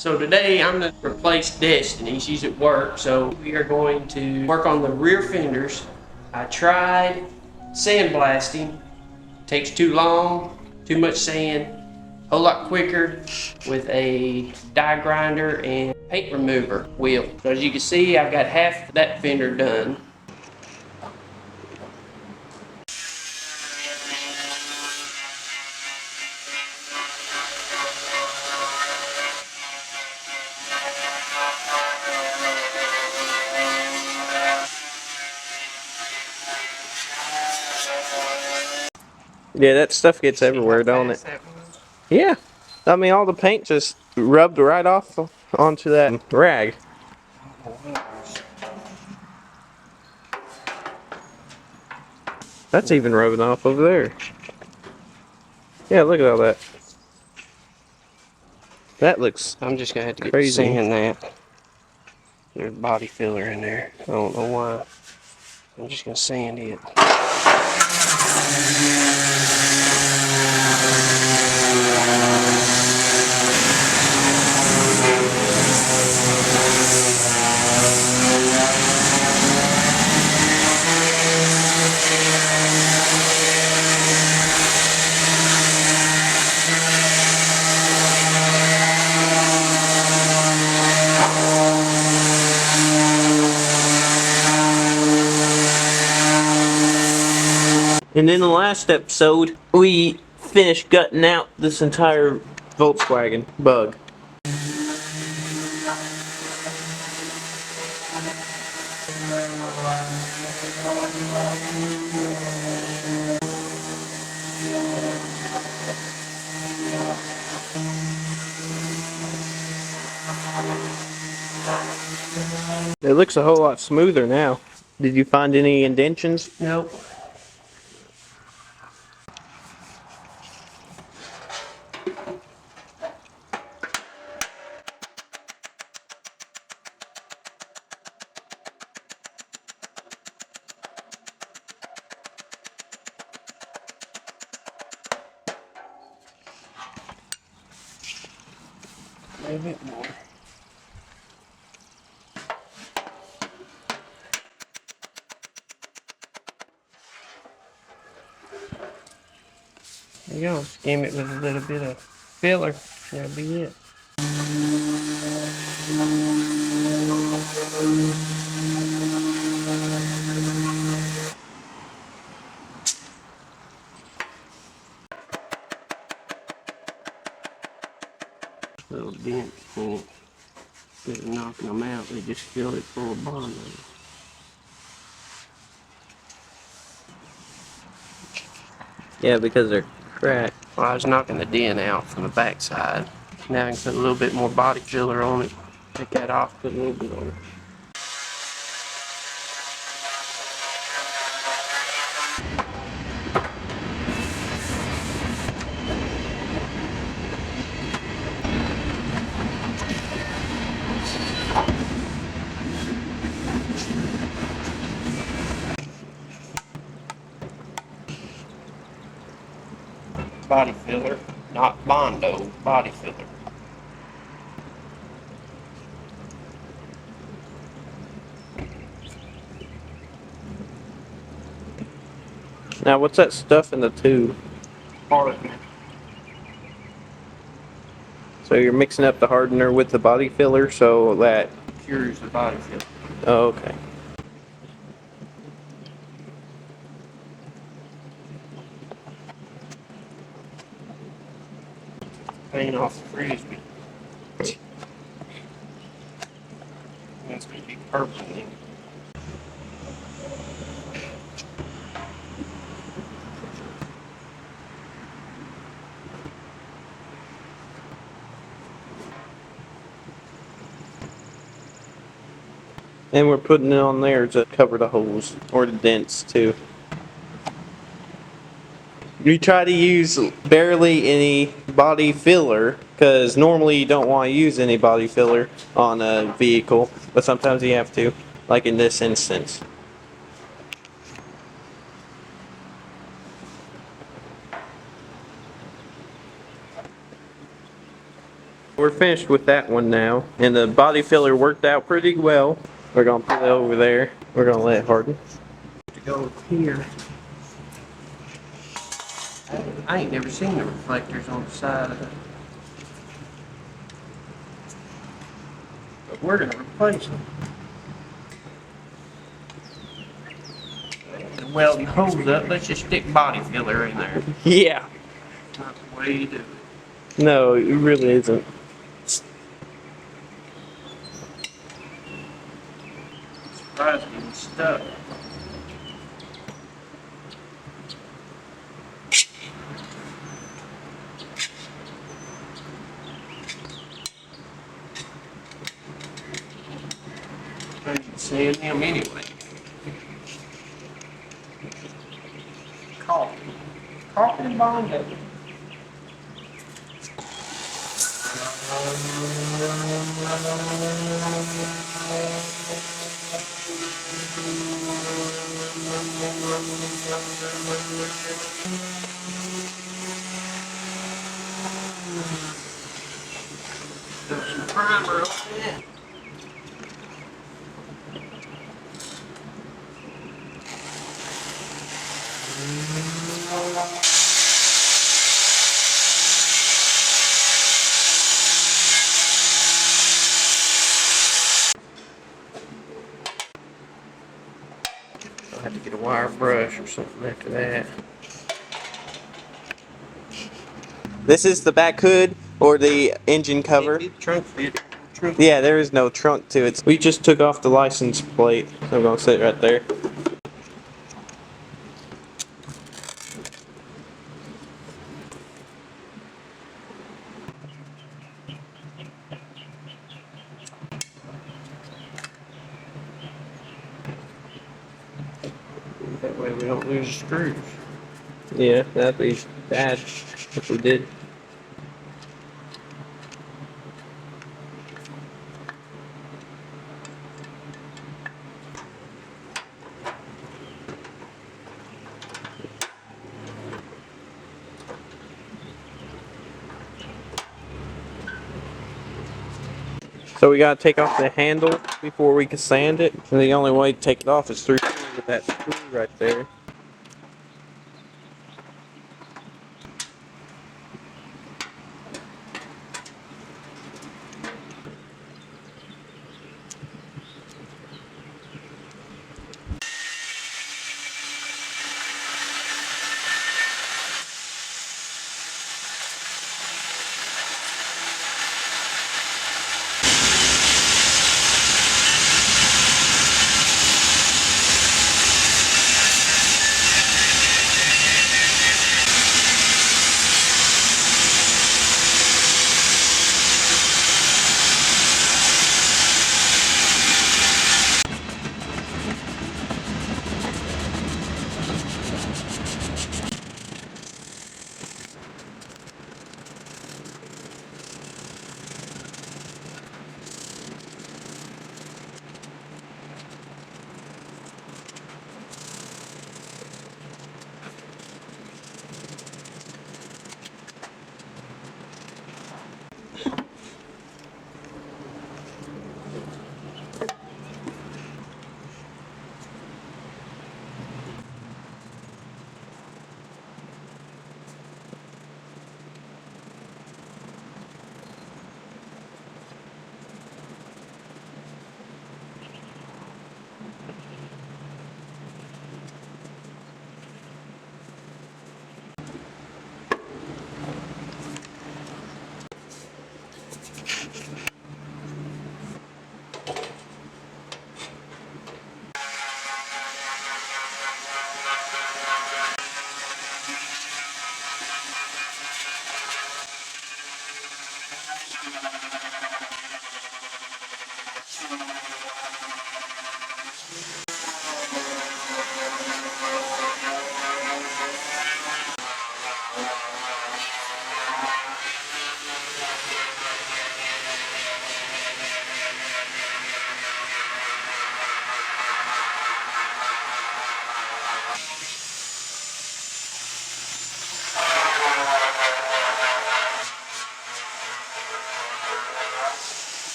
So today I'm going to replace Destiny. She's at work, so we are going to work on the rear fenders. I tried sandblasting. Takes too long, too much sand. A whole lot quicker with a die grinder and paint remover wheel. So as you can see, I've got half that fender done. Yeah, that stuff gets everywhere, don't it? Yeah. I mean, all the paint just rubbed right off onto that rag. That's even rubbing off over there. Yeah, look at all that. That looks I'm just gonna have to get crazy. sand that. There's body filler in there. I don't know why. I'm just gonna sand it. And in the last episode, we finished gutting out this entire Volkswagen bug. It looks a whole lot smoother now. Did you find any indentions? Nope. A little bit more. There you go. Skim it with a little bit of filler. That'll be it. Little dent in it. Instead of knocking them out, they just fill it full of bond. Yeah, because they're cracked. Well, I was knocking the dent out from the back side. Now I can put a little bit more body filler on it. Take that off, put a little bit on it. Body filler, not Bondo, body filler. Now, what's that stuff in the tube? Hardener. So you're mixing up the hardener with the body filler so that... Cures the body filler. Oh, okay. Paint off the frisbee. That's going to be purple then. And we're putting it on there to cover the holes, or the dents too. You try to use barely any body filler, because normally you don't want to use any body filler on a vehicle, but sometimes you have to, like in this instance. We're finished with that one now, and the body filler worked out pretty well. We're gonna put it over there. We're gonna let it harden. To go here. I ain't never seen the reflectors on the side of it. But we're gonna replace them. And welding holes up, let's just stick body filler in there. Yeah. Not the way you do it. No, it really isn't. Surprised getting stuck. I ain't seeing him anyway. Coffee. Coffee and Bondo. Put some primer on it. I'll have to get a wire brush or something after that. This is the back hood or the engine cover. Trunk fit. Trunk. Yeah, there is no trunk to it. We just took off the license plate, so I'm gonna sit right there. That way we don't lose the screws. Yeah, that'd be bad if we did. So we gotta take off the handle before we can sand it. And the only way to take it off is through with that screw right there.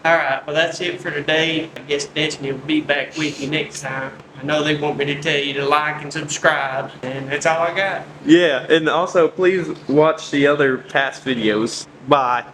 Alright, well that's it for today. I guess Destiny will be back with you next time. I know they want me to tell you to like and subscribe, and that's all I got. Yeah, and also please watch the other past videos. Bye.